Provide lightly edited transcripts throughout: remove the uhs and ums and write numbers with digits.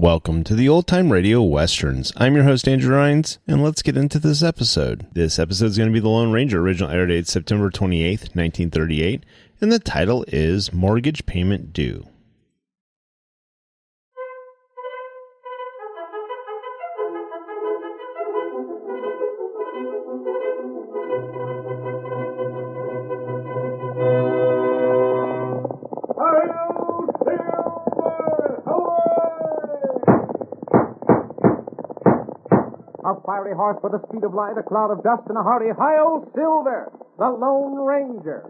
Welcome to the Old Time Radio Westerns. I'm your host, Andrew Rines, and let's get into this episode. This episode is going to be The Lone Ranger. Original air date September 28th, 1938, and the title is Mortgage Payment Due. A fiery horse with the speed of light, a cloud of dust, and a hearty hi-yo, Silver, the Lone Ranger.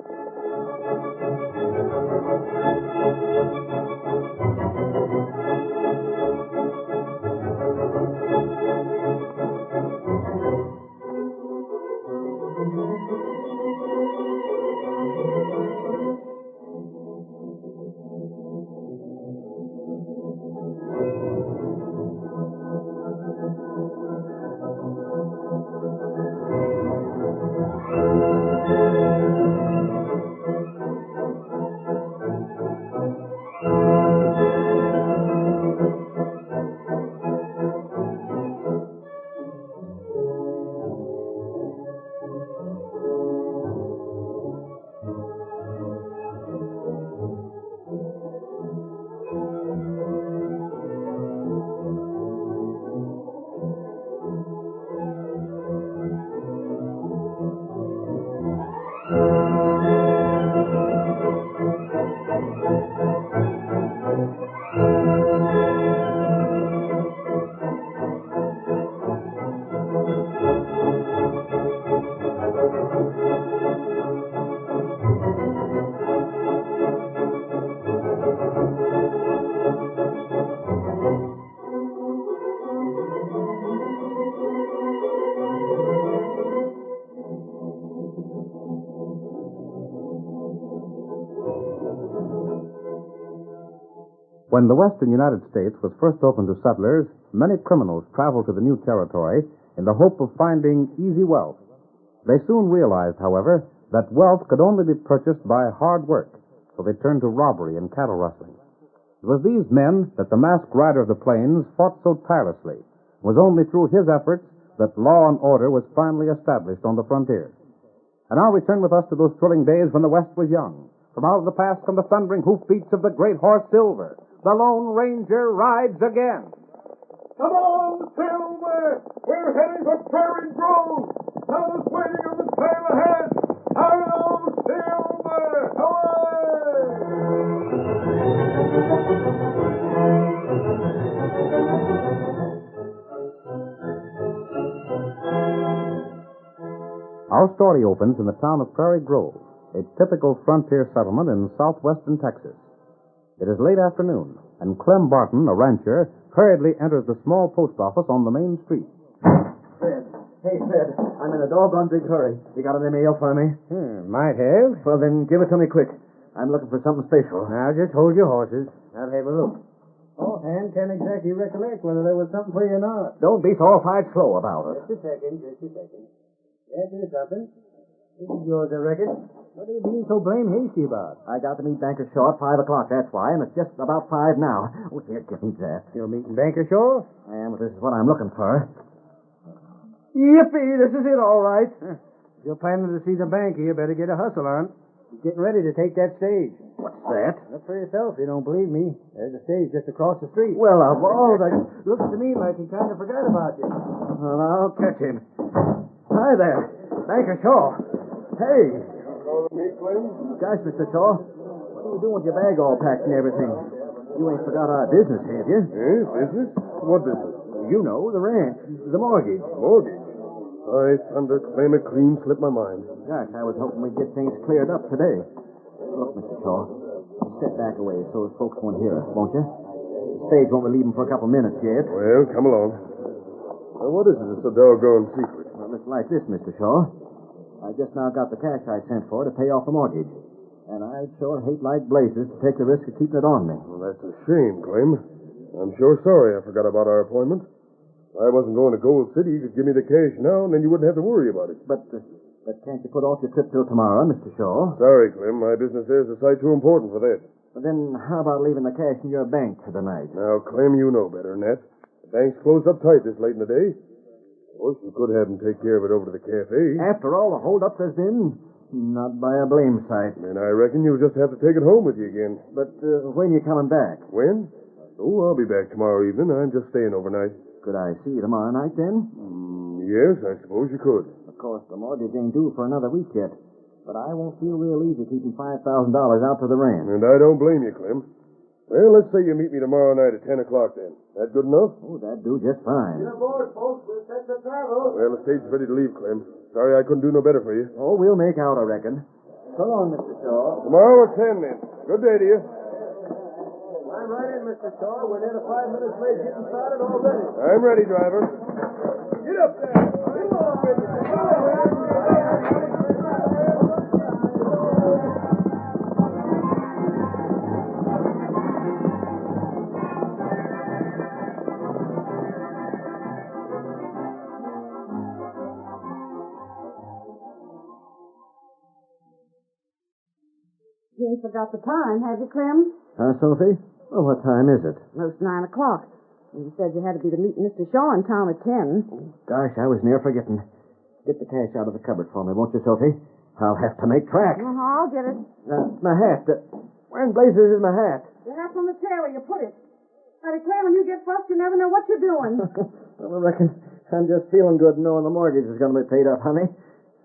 When the western United States was first opened to settlers, many criminals traveled to the new territory in the hope of finding easy wealth. They soon realized, however, that wealth could only be purchased by hard work, so they turned to robbery and cattle rustling. It was these men that the masked rider of the plains fought so tirelessly. It was only through his efforts that law and order was finally established on the frontier. And now return with us to those thrilling days when the West was young. From out of the past come the thundering hoofbeats of the great horse Silver. The Lone Ranger rides again. Come on, Silver! We're heading for Prairie Grove! Fellas waiting on the trail ahead! Hi-yo, Silver! Away! Our story opens in the town of Prairie Grove, a typical frontier settlement in southwestern Texas. It is late afternoon, and Clem Barton, a rancher, hurriedly enters the small post office on the main street. Fred. Hey, Fred. I'm in a doggone big hurry. You got any mail for me? Might have. Well, then give it to me quick. I'm looking for something special. Now, just hold your horses. I'll have a look. Offhand, can't exactly recollect whether there was something for you or not. Don't be horrified slow about it. Just a second. Yes, there's something. This is yours, I reckon. What are you being so blame hasty about? I got to meet Banker Shaw at 5 o'clock, that's why, and it's just about 5 now. Oh, here, give me that. You're meeting Banker Shaw? I am, but this is what I'm looking for. Yippee, this is it, all right. If you're planning to see the banker, you better get a hustle on. He's getting ready to take that stage. What's that? Look for yourself if you don't believe me. There's a stage just across the street. Well, of all the... Looks to me like he kind of forgot about you. Well, I'll catch him. Hi there, Banker Shaw. Hey. Calling me, Clem? Gosh, Mr. Shaw, what are you doing with your bag all packed and everything? You ain't forgot our business, have you? Eh, business? What business? You know, the ranch, the mortgage. Mortgage. I thunder, Clem, it clean slipped my mind. Gosh, I was hoping we'd get things cleared up today. Look, Mr. Shaw, step back away so his folks won't hear us, won't you? The stage won't be leaving for a couple minutes yet. Well, come along. Now, what is it that's so doggone secret? Well, it's like this, Mr. Shaw. I just now got the cash I sent for to pay off the mortgage. And I'd sure hate like blazes to take the risk of keeping it on me. Well, that's a shame, Clem. I'm sure sorry I forgot about our appointment. If I wasn't going to Gold City, you could give me the cash now, and then you wouldn't have to worry about it. But can't you put off your trip till tomorrow, Mr. Shaw? Sorry, Clem. My business there is a sight too important for that. But then how about leaving the cash in your bank for the night? Now, Clem, you know better than that. The bank's closed up tight this late in the day. Of course, you could have them take care of it over to the cafe. After all the holdup there's been, not by a blame sight. And I reckon you'll just have to take it home with you again. But when you coming back? When? Oh, I'll be back tomorrow evening. I'm just staying overnight. Could I see you tomorrow night then? Yes, I suppose you could. Of course, the mortgage ain't due for another week yet. But I won't feel real easy keeping $5,000 out to the ranch. And I don't blame you, Clem. Well, let's say you meet me tomorrow night at 10 o'clock then. That good enough? Oh, that'd do just fine. Get aboard, folks. We're set to travel. Well, the stage's ready to leave, Clem. Sorry I couldn't do no better for you. Oh, we'll make out, I reckon. So long, Mr. Shaw. Tomorrow at 10 then. Good day to you. I'm right in, Mr. Shaw. We're near 5 minutes late getting started already. I'm ready, driver. Get up there. Get along with you. You ain't forgot the time, have you, Clem? Sophie? Well, what time is it? Most 9 o'clock. And you said you had to be to meet Mr. Shaw in town at 10. Gosh, I was near forgetting. Get the cash out of the cupboard for me, won't you, Sophie? I'll have to make tracks. I'll get it. My hat. Where in blazes is my hat? Your hat's on the chair where you put it. Now, Clem, when you get fussed, you never know what you're doing. Well, I reckon I'm just feeling good knowing the mortgage is going to be paid up, honey.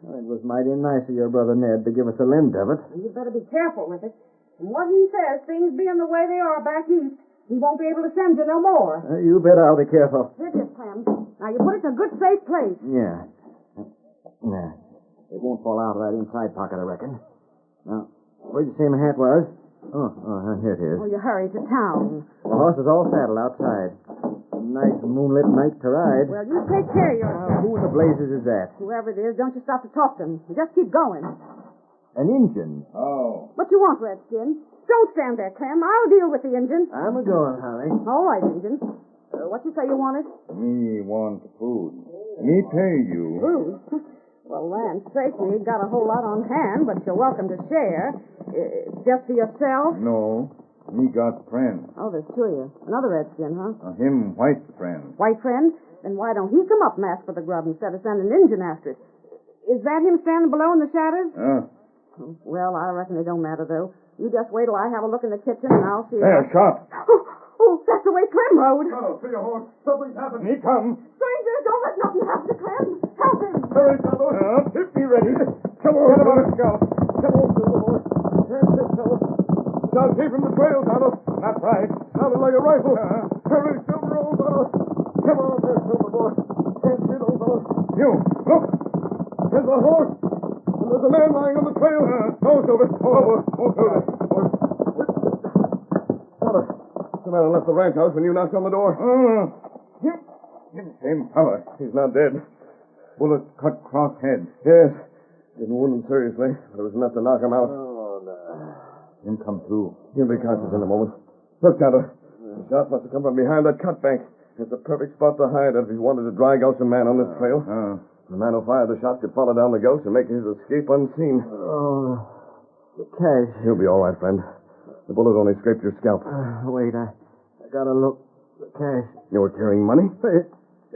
It was mighty nice of your brother Ned to give us a lend of it. You better be careful with it. From what he says, things being the way they are back east, he won't be able to send you no more. You bet I'll be careful. Here it is, Clem. Now, you put it in a good, safe place. Yeah. It won't fall out of that inside pocket, I reckon. Now, where'd you say my hat was? Oh, here it is. Oh, you hurry to town. The horse is all saddled outside. Nice moonlit night to ride. Well, you take care of yourself. Who in the blazes is that? Whoever it is, don't you stop to talk to him. Just keep going. An Injun. Oh. What you want, Redskin? Don't stand there, Clem. I'll deal with the engine. I'm a-going, honey. All right, engine. What you say you wanted? Me want food. Me pay you. Food? Well, land's sake, we ain't got a whole lot on hand, but you're welcome to share. It's just for yourself? No. Me got friend. Oh, there's two of you. Another Redskin, huh? Him white friend. White friend? Then why don't he come up and ask for the grub instead of sending an engine after it? Is that him standing below in the shadows? Well, I reckon it don't matter, though. You just wait till I have a look in the kitchen, and I'll see There, shot. Oh, that's the way Clem rode. Oh, see your horse. Something's happened. He come. Stranger, don't let nothing happen to Clem. Help him. Hurry, fellow. Hit me ready. Come on. Get him on his scalp. Come on, Silver boy. That's it, fellow. Shot came from the trail, fellow. That's right. Sounded like a rifle. Hurry, Silver, old fellow. Come on there, Silver boy. That's it, old fellow. You, look. There's a horse. And there's a man lying on the trail. Go, Silver. Over. What's the matter? Left the ranch house when you knocked on the door? Same fellow. He's not dead. Bullet cut cross head. Yes. Didn't wound him seriously, but it was enough to knock him out. Oh, no. Him come to. He'll be conscious in a moment. Look, Tonto. The shot must have come from behind that cut bank. It's the perfect spot to hide if he wanted to drag out some man on this trail. The man who fired the shot could follow down the gulch and make his escape unseen. Oh, the cash. He'll be all right, friend. The bullet only scraped your scalp. Wait, I gotta look. The cash. You were carrying money?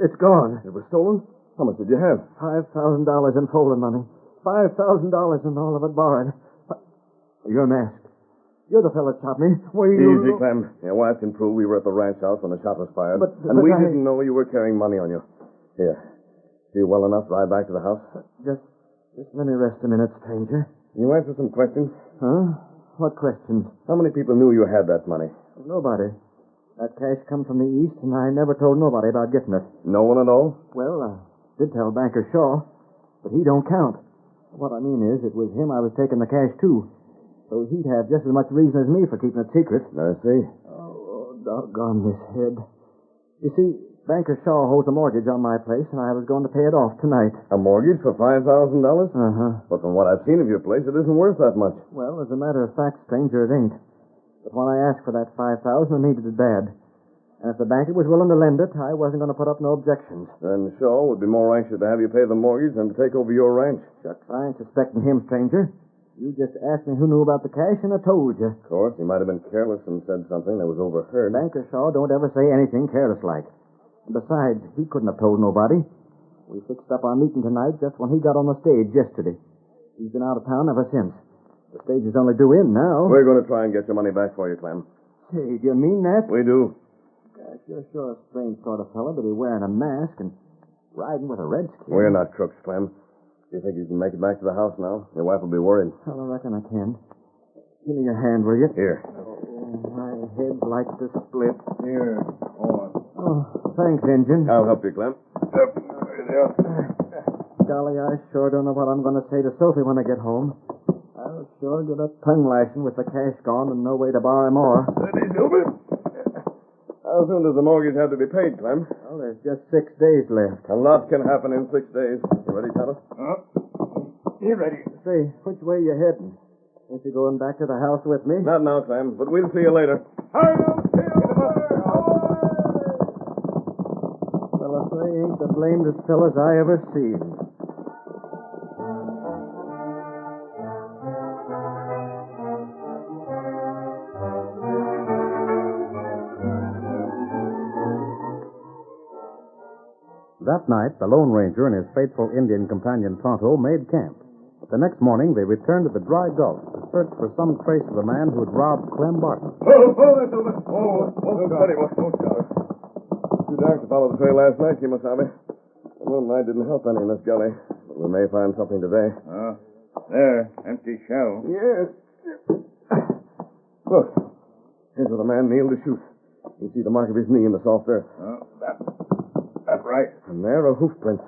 It's gone. It was stolen? How much did you have? $5,000 in folding money. $5,000 and all of it borrowed. You're masked. You're the fellow that shot me. Easy, Clem. Your wife can prove we were at the ranch house when the shot was fired. But we I... didn't know you were carrying money on you. Here. Feel well enough to ride back to the house? Just let me rest a minute, stranger. Can you answer some questions? Huh? What questions? How many people knew you had that money? Nobody. That cash come from the east, and I never told nobody about getting it. No one at all? Well, I did tell Banker Shaw, but he don't count. What I mean is, it was him I was taking the cash to. So he'd have just as much reason as me for keeping it secret. I see. Oh, doggone this head. You see, Banker Shaw holds a mortgage on my place, and I was going to pay it off tonight. A mortgage for $5,000? Uh-huh. But from what I've seen of your place, it isn't worth that much. Well, as a matter of fact, stranger, it ain't. But when I asked for that $5,000, I needed it bad. And if the banker was willing to lend it, I wasn't going to put up no objections. Then Shaw would be more anxious to have you pay the mortgage than to take over your ranch. Shucks, I ain't suspecting him, stranger. You just asked me who knew about the cash, and I told you. Of course, he might have been careless and said something that was overheard. Banker Shaw don't ever say anything careless-like. Besides, he couldn't have told nobody. We fixed up our meeting tonight just when he got on the stage yesterday. He's been out of town ever since. The stage is only due in now. We're going to try and get your money back for you, Clem. Say, do you mean that? We do. Gosh, you're sure a strange sort of fellow to be wearing a mask and riding with a redskin. We're not crooks, Clem. Do you think you can make it back to the house now? Your wife will be worried. Well, I reckon I can. Give me your hand, will you? Here. Oh, my head's like to split. Here. Hold on. Oh, thanks, Injun. I'll help you, Clem. Golly, I sure don't know what I'm going to say to Sophie when I get home. I'll sure get a tongue lashing with the cash gone and no way to borrow more. Steady, Silver. How soon does the mortgage have to be paid, Clem? Well, there's just 6 days left. A lot can happen in 6 days. You ready, Tonto? You ready? Say, which way you heading? Ain't you going back to the house with me? Not now, Clem, but we'll see you later. Well, if they ain't the blamedest fellas I ever seen. That night, the Lone Ranger and his faithful Indian companion Tonto made camp. The next morning, they returned to the dry gulch to search for some trace of the man who had robbed Clem Barton. Steady, boy. Too dark to follow the trail last night, Kimasabi. The moonlight didn't help any in this gully, but we may find something today. There, empty shell. Yes. Look, here's where the man kneeled to shoot. You can see the mark of his knee in the soft earth. That's right. And there are hoof prints.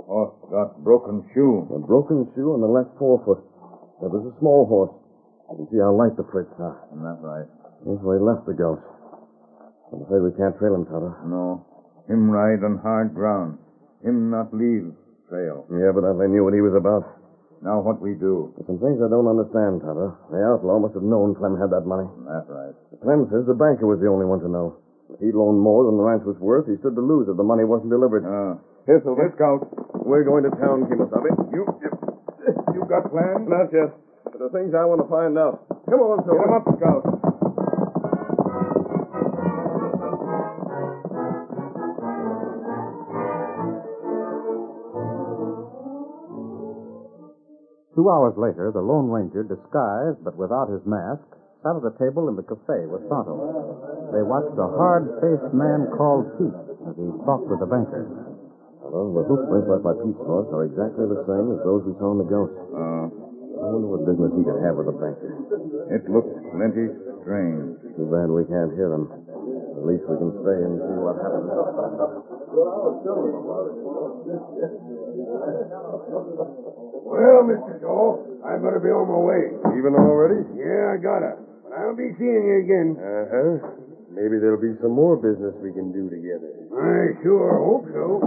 Horse got broken shoe. A broken shoe on the left forefoot. That was a small horse. You can see how light the prints are. That's right. Here's where he left the gulch. I'm afraid we can't trail him, Tonto. No. Him ride on hard ground. Him not leave trail. He evidently knew what he was about. Now what we do? There's some things I don't understand, Tonto. The outlaw must have known Clem had that money. That's right. Clem says the banker was the only one to know. If he'd loaned more than the ranch was worth, he stood to lose if the money wasn't delivered. Here, Silver. Scout. We're going to town, Kimasabi. You got plans? Not yet. But the things I want to find out. Come on, Silver. Get 'em up, Scout. Two hours later, the Lone Ranger, disguised but without his mask, sat at a table in the cafe with Tonto. They watched a hard-faced man called Pete as he talked with the banker. Well, the hoof prints left by Pete's horse are exactly the same as those we saw in the ghost. I wonder what business he could have with the banker. It looks plenty strange. Too bad we can't hear them. At least we can stay and see what happens. Well, Mr. Shaw, I better be on my way. Even already? Yeah, I gotta. But I'll be seeing you again. Uh-huh. Maybe there'll be some more business we can do together. I sure hope so.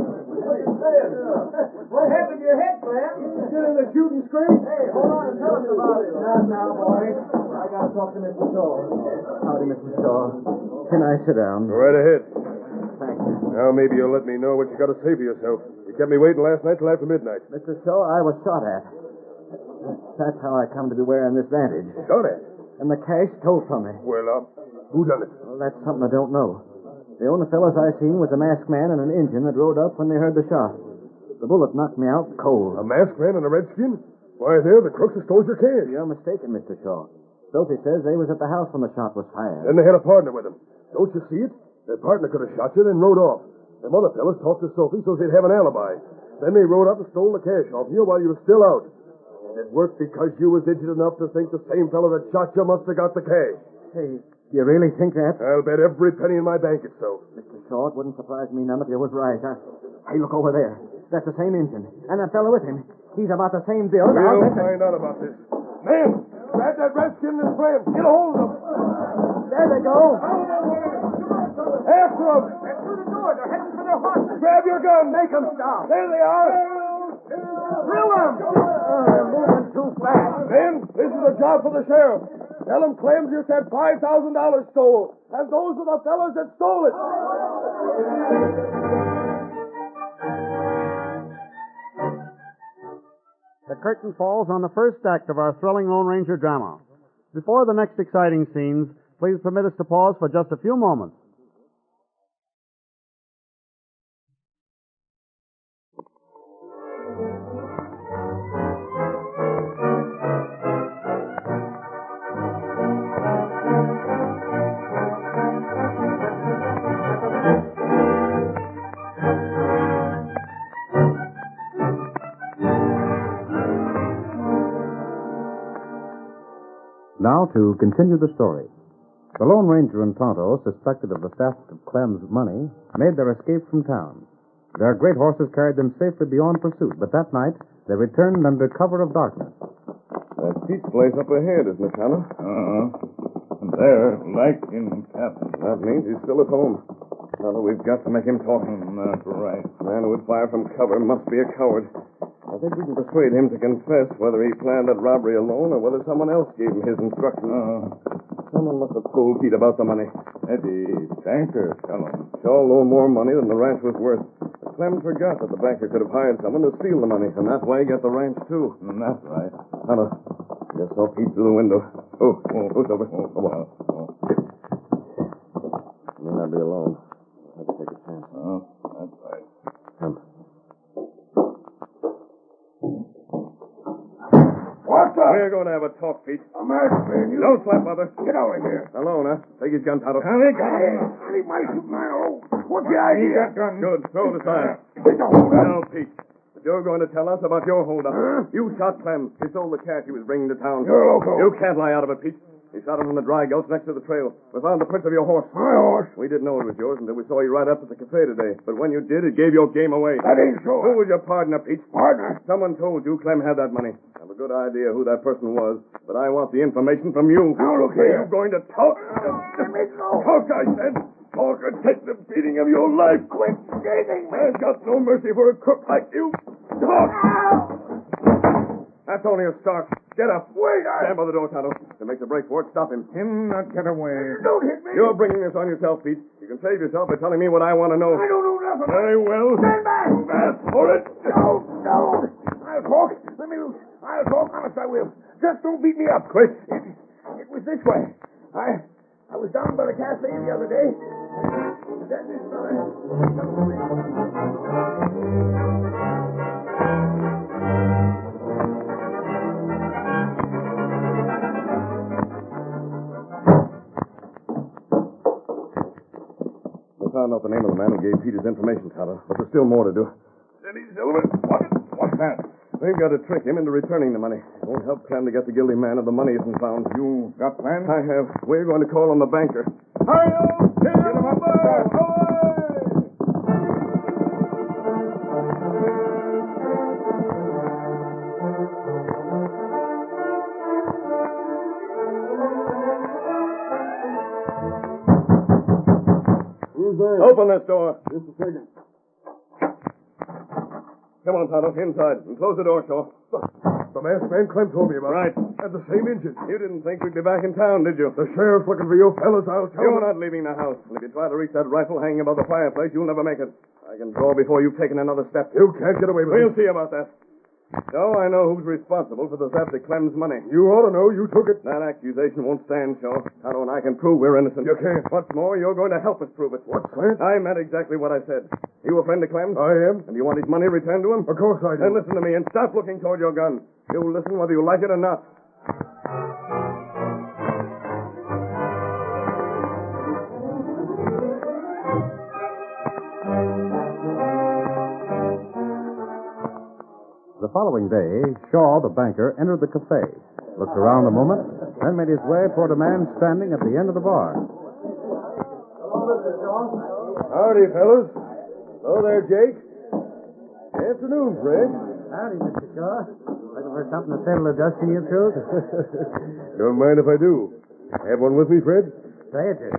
What happened to your head, Clem? Still in the shooting scrape? Hey, hold on and tell us about it. Now, boys. I gotta talk to Mr. Shaw. Howdy, Mr. Shaw. Can I sit down? Go right ahead. Thank you. Now maybe you'll let me know what you got to say for yourself. You kept me waiting last night till after midnight. Mr. Shaw, I was shot at. That's how I come to be wearing this bandage. Shot at? And the cash stole from me. Well, who done it? Well, that's something I don't know. The only fellas I seen was a masked man and an Indian that rode up when they heard the shot. The bullet knocked me out cold. A masked man and a redskin? Why, there, the crooks have stole your cash. You're mistaken, Mr. Shaw. Sophie says they was at the house when the shot was fired. Then they had a partner with them. Don't you see it? Their partner could have shot you, then rode off. Them other fellas talked to Sophie so they'd have an alibi. Then they rode up and stole the cash off you while you were still out. It worked because you was idiot enough to think the same fellow that shot you must have got the cash. Hey, do you really think that? I'll bet every penny in my bank it's so. Mr. Shaw, it wouldn't surprise me none if you was right. Hey, look over there. That's the same engine. And that fellow with him. He's about the same build. We'll find out about this. Man, grab that redskin and his friend. Get a hold of them. There they go. After them. They're through the door. They're heading for their horses. Grab your gun. Make them stop. There they are. Drill them. They're moving too fast. Men, this is a job for the sheriff. Tell him Clem just had $5,000 stole. And those are the fellas that stole it. The curtain falls on the first act of our thrilling Lone Ranger drama. Before the next exciting scenes, please permit us to pause for just a few moments. Now to continue the story. The Lone Ranger and Tonto, suspected of the theft of Clem's money, made their escape from town. Their great horses carried them safely beyond pursuit, but that night they returned under cover of darkness. That Pete's place up ahead, isn't it, Tonto? And there, light in cabin. That means he's still at home. Tonto, we've got to make him talk. That's right. The man who would fire from cover must be a coward. I think we can persuade him to confess whether he planned that robbery alone or whether someone else gave him his instructions. Someone must have told Pete about the money. Eddie, banker, fellow. Shaw loaned more money than the ranch was worth. But Clem forgot that the banker could have hired someone to steal the money, and that way get the ranch, too. That's right. Tonto, just saw Pete through the window. Oh, Silver. Come on. May not be alone. I'll have to take a chance. That's right. Come. What's up? We're going to have a talk, Pete. I'm asking you. Don't slap, Mother. Get over here. Alone, huh? Take his gun, Tonto. Leave my suit my own. What's the idea? Good. Throw it aside. It's a hold-up. Now, Pete, you're going to tell us about your holdup. You shot Clem. He stole the cash he was bringing to town. You're loco. You can't lie out of it, Pete. He shot him from the dry gulch next to the trail. We found the prints of your horse. My horse? We didn't know it was yours until we saw you right up at the cafe today. But when you did, it gave your game away. That ain't so. Who was your partner, Pete? Partner? Someone told you Clem had that money. I have a good idea who that person was, but I want the information from you. Now, look Are here. you going to talk? Let me go. Talk, I said. Talk or take the beating of your life. Quit skating me. I've got no mercy for a crook like you. Talk! That's only a start. Get up. Wait, Stand by the door, Tonto. If he makes a break for it, stop him. Him not get away. Don't hit me. You're bringing this on yourself, Pete. You can save yourself by telling me what I want to know. I don't know nothing. Very well. Stand back. Ask for it. No. I'll talk. Let me loose. I'll talk. Honest, I will. Just don't beat me up. Quick. It was this way. I was down by the cafe the other day. Then this We found out the name of the man who gave Pete his information, Tonto, but there's still more to do. Steady, Silver. What's that? We've got to trick him into returning the money. It won't help Clem to get the guilty man if the money isn't found. You got plans? I have. We're going to call on the banker. Hi-yo! Get him up there! Who's there? Open this door. Just a second. Come on, Tonto, inside. And close the door, Shaw. The masked man Clem told me about. Right. Had the same engine. You didn't think we'd be back in town, did you? The sheriff's looking for you fellas. I'll tell You're him. not leaving the house. And if you try to reach that rifle hanging above the fireplace, you'll never make it. I can draw before you've taken another step. You can't get away with We'll it. see about that. So I know who's responsible for the theft of Clem's money. You ought to know. You took it. That accusation won't stand, Shaw. Tonto and I can prove we're innocent. You can't. What's more, you're going to help us prove it. What's that? I meant exactly what I said. You a friend of Clem's? I am. And you want his money returned to him? Of course I do. Then listen to me and stop looking toward your gun. You'll listen whether you like it or not. The following day, Shaw, the banker, entered the cafe, looked around a moment, then made his way toward a man standing at the end of the bar. Howdy, fellas. Hello there, Jake. Afternoon, Fred. Howdy, Mr. Shaw. Looking for something to settle the dust in your throat? Don't mind if I do. Have one with me, Fred? Glad to.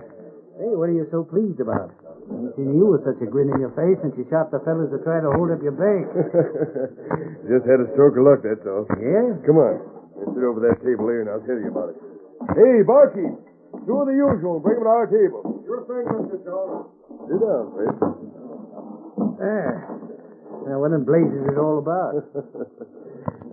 Hey, what are you so pleased about? Ain't seen you with such a grin in your face since you shot the fellas that tried to hold up your bank. Just had a stroke of luck, that's all. Yeah? Come on. Let's sit over that table here and I'll tell you about it. Hey, barkeep. Two of the usual. Bring them to our table. Sure thing, Mr. Shaw. Sit down, Fred. There. Now, what in blazes is it all about?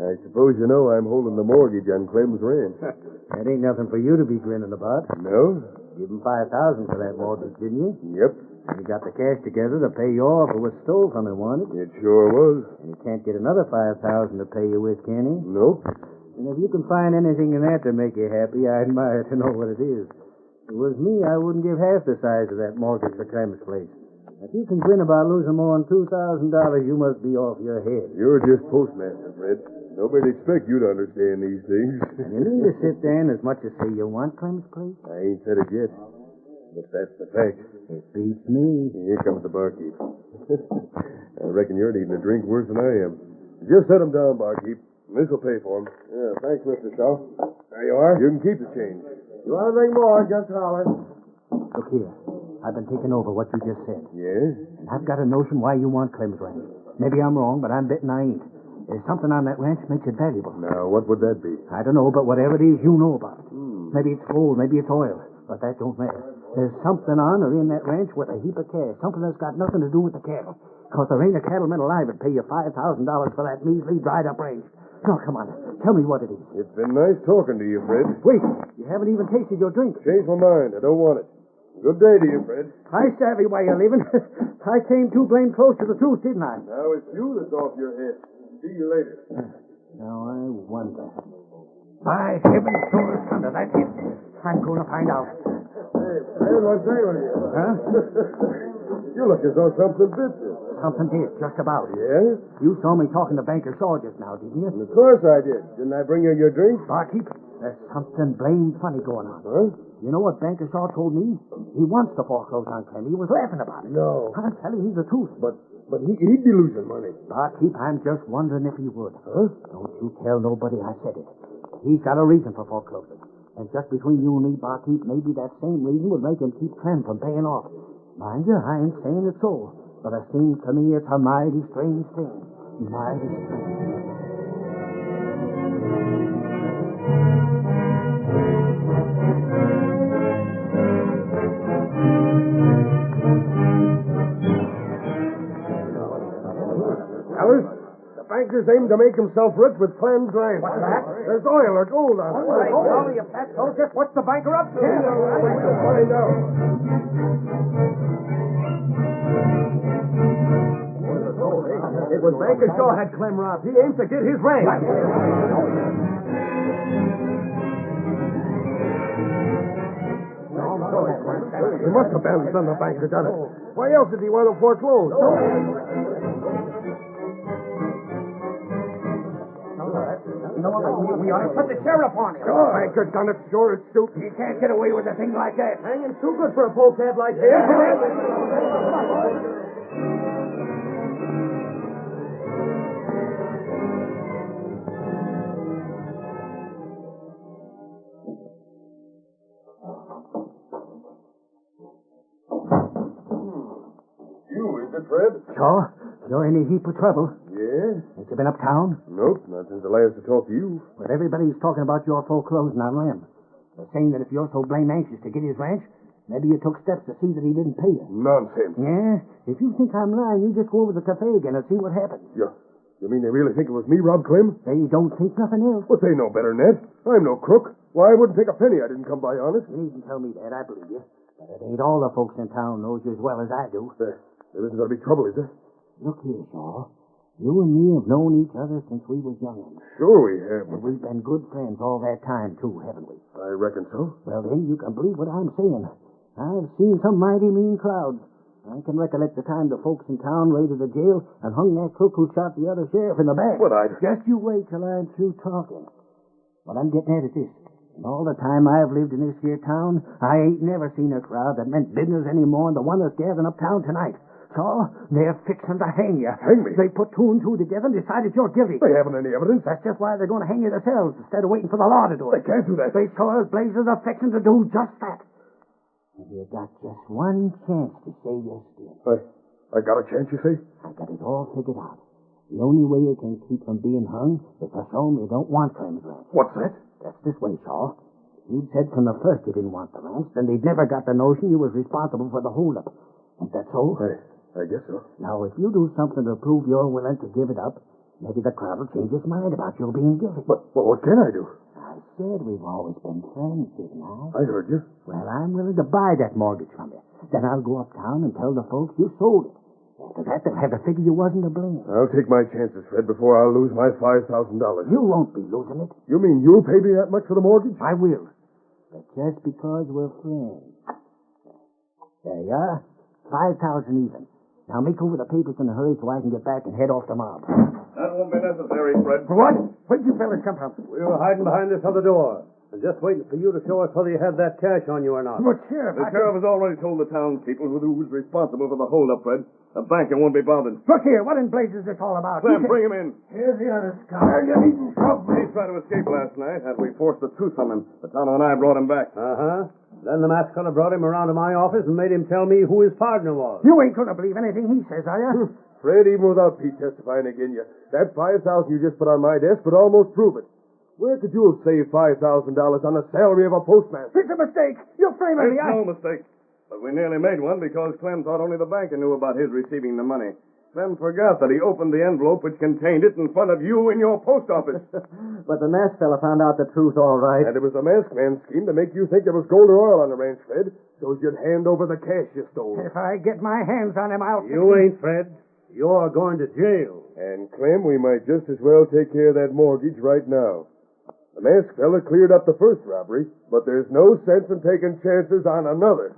I suppose you know I'm holding the mortgage on Clem's ranch. That ain't nothing for you to be grinning about. No? Give him $5,000 for that mortgage, didn't you? Yep. You got the cash together to pay you off for what stole from him, wasn't it? It sure was. And he can't get another $5,000 to pay you with, can he? Nope. And if you can find anything in that to make you happy, I admire to know what it is. If it was me, I wouldn't give half the size of that mortgage for Clem's place. If you can grin about losing more than $2,000, you must be off your head. You're just postmaster, Fred. Nobody'd expect you to understand these things. And you mean to sit there and as much as say you want Clem's place? I ain't said it yet. But that's the fact. It beats me. Here comes the barkeep. I reckon you're needing a drink worse than I am. Just set him down, barkeep. This'll pay for him. Yeah, thanks, Mr. Shaw. There you are. You can keep the change. You want anything more, just holler. Look here. I've been thinking over what you just said. Yeah? And I've got a notion why you want Clem's ranch. Maybe I'm wrong, but I'm betting I ain't. There's something on that ranch makes it valuable. Now, what would that be? I don't know, but whatever it is, you know about it. Maybe it's gold, maybe it's oil, but that don't matter. There's something on or in that ranch with a heap of cash, something that's got nothing to do with the cattle. Because there ain't a cattleman alive that'd pay you $5,000 for that measly, dried-up range. Now, come on, tell me what it is. It's been nice talking to you, Fred. Wait, you haven't even tasted your drink. Changed my mind. I don't want it. Good day to you, Fred. I savvy why you're leaving. I came too blamed close to the truth, didn't I? Now it's you that's off your head. See you later. Now, I wonder. By heaven, solar thunder, that's it. I'm going to find out. Hey, Fred, what's that with you? Huh? You look as though something bit you. Something did, just about. Yeah? You saw me talking to Banker Shaw just now, didn't you? Of course I did. Didn't I bring you your drink? Barkeep, there's something blamed funny going on. Huh? You know what Banker Shaw told me? He wants to foreclose on Clem. He was laughing about it. No. I'm telling you the truth. But he'd be losing money. Barkeep, I'm just wondering if he would. Huh? Don't you tell nobody I said it. He's got a reason for foreclosing. And just between you and me, Barkeep, maybe that same reason would make him keep Clem from paying off. Mind you, I ain't saying it's so. But it seems to me it's a mighty strange thing. Mighty strange. Fellas, the banker's aimed to make himself rich with Clem's ranch. What's that? There's oil or gold on it. Golly, if that's so, just what's the banker up to? We'll find out. It was Banker Shaw had Clem robbed. He aims to get his ranch. He must have been the banker done it. Why else did he want to foreclose? We ought to put the sheriff on him. Sure, banker done it. Sure, it's stupid. He can't get away with a thing like that. Hanging's too good for a polecat like him. You, is it, Fred? Shaw, you're in a heap of trouble. Yeah? Ain't you been uptown? Nope, not since I last talked to you. But everybody's talking about your foreclosing on Lem. They're saying that if you're so blame anxious to get his ranch, maybe you took steps to see that he didn't pay you. Nonsense. Yeah? If you think I'm lying, you just go over to the cafe again and see what happens. You mean they really think it was me, Rob Clem? They don't think nothing else. But they know better than that. I'm no crook. Why, I wouldn't take a penny I didn't come by honest. You needn't tell me that. I believe you. But it ain't all the folks in town knows you as well as I do. There isn't going to be trouble, is there? Look here, Shaw. You and me have known each other since we was young. Sure we have. And we've been good friends all that time, too, haven't we? I reckon so. Well, then, you can believe what I'm saying. I've seen some mighty mean crowds. I can recollect the time the folks in town raided the jail and hung that crook who shot the other sheriff in the back. But Just you wait till I'm through talking. What I'm getting at is this. In all the time I've lived in this here town, I ain't never seen a crowd that meant business any more than the one that's gathering uptown tonight. So, they're fixing to hang you. Hang me? They put two and two together and decided you're guilty. They haven't any evidence. That's just why they're going to hang you themselves instead of waiting for the law to do it. They can't do that. They saw as blazes are fixing to do just that. And you got just one chance to save your skin. I got a chance, you say? I got it all figured out. The only way you can keep from being hung is to show them you don't want Clem's ranch. What's that? That's this way, Shaw. If you'd said from the first you didn't want the ranch, then they'd never got the notion you was responsible for the holdup. Ain't that so? I guess so. Now, if you do something to prove you're willing to give it up, Maybe the crowd will change his mind about your being guilty. But what can I do? I said we've always been friends, didn't I? I heard you. Well, I'm willing to buy that mortgage from you. Then I'll go uptown and tell the folks you sold it. After that, they'll have to figure you wasn't to blame. I'll take my chances, Fred, before I'll lose my $5,000. You won't be losing it. You mean you'll pay me that much for the mortgage? I will. But just because we're friends. There you are. 5,000 even. Now make over the papers in a hurry so I can get back and head off the mob. That won't be necessary, Fred. What? Where'd you fellas come from? We were hiding behind this other door. And just waiting for you to show us whether you had that cash on you or not. But, Sheriff, The sheriff has already told the townspeople who was responsible for the holdup, Fred. The banker won't be bothered. Look here, what in blazes is this all about? Sam, bring him in. Here's the honest You needn't trouble me. He tried to escape last night after we forced the truth from him. But Tonto and I brought him back. Uh-huh. Then the masked fella brought him around to my office and made him tell me who his partner was. You ain't going to believe anything he says, are you? Fred, even without Pete testifying again you, that $5,000 you just put on my desk would almost prove it. Where could you have saved $5,000 on the salary of a postman? It's a mistake. You're framing me. It's no mistake. But we nearly made one because Clem thought only the banker knew about his receiving the money. Clem forgot that he opened the envelope which contained it in front of you in your post office. But the masked fella found out the truth all right. And it was the masked man's scheme to make you think there was gold or oil on the ranch, Fred, so you'd hand over the cash you stole. If I get my hands on him, I'll... You ain't, Fred. You're going to jail. And, Clem, we might just as well take care of that mortgage right now. The masked fella cleared up the first robbery, but there's no sense in taking chances on another.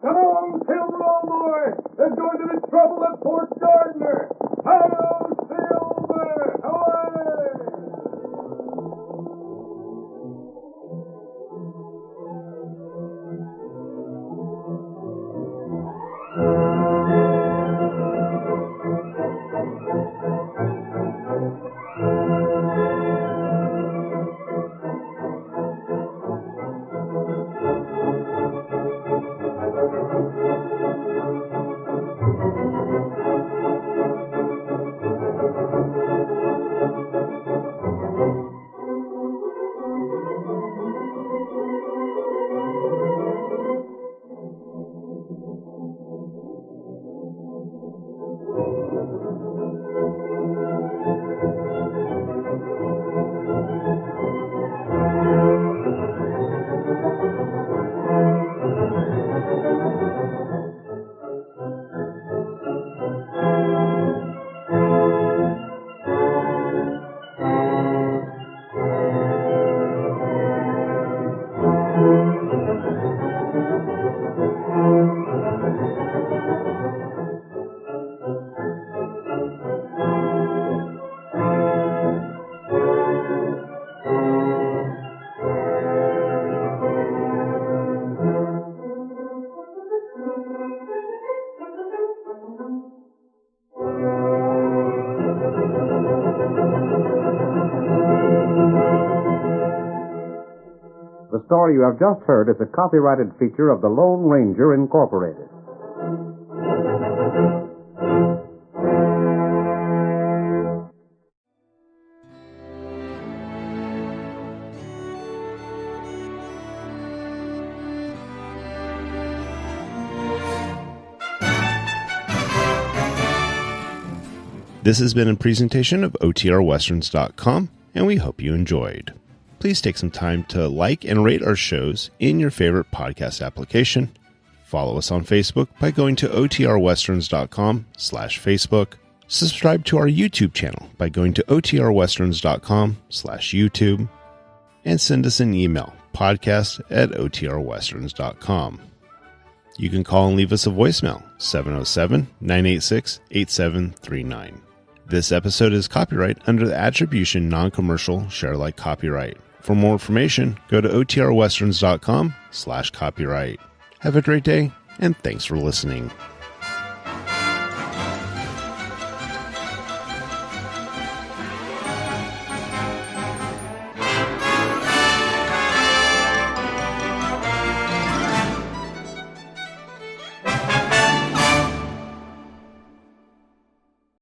Come on, Silver, old boy. There's going to be trouble at Fort Gardner. Hello, Silver. Away! The story you have just heard is a copyrighted feature of the Lone Ranger Incorporated. This has been a presentation of OTRWesterns.com, and we hope you enjoyed. Please take some time to like and rate our shows in your favorite podcast application. Follow us on Facebook by going to OTRWesterns.com/Facebook. Subscribe to our YouTube channel by going to OTRWesterns.com/YouTube. And send us an email, podcast@OTRWesterns.com. You can call and leave us a voicemail, 707-986-8739. This episode is copyright under the Attribution Non-Commercial Share Alike Copyright. For more information, go to OTRWesterns.com/copyright. Have a great day, and thanks for listening.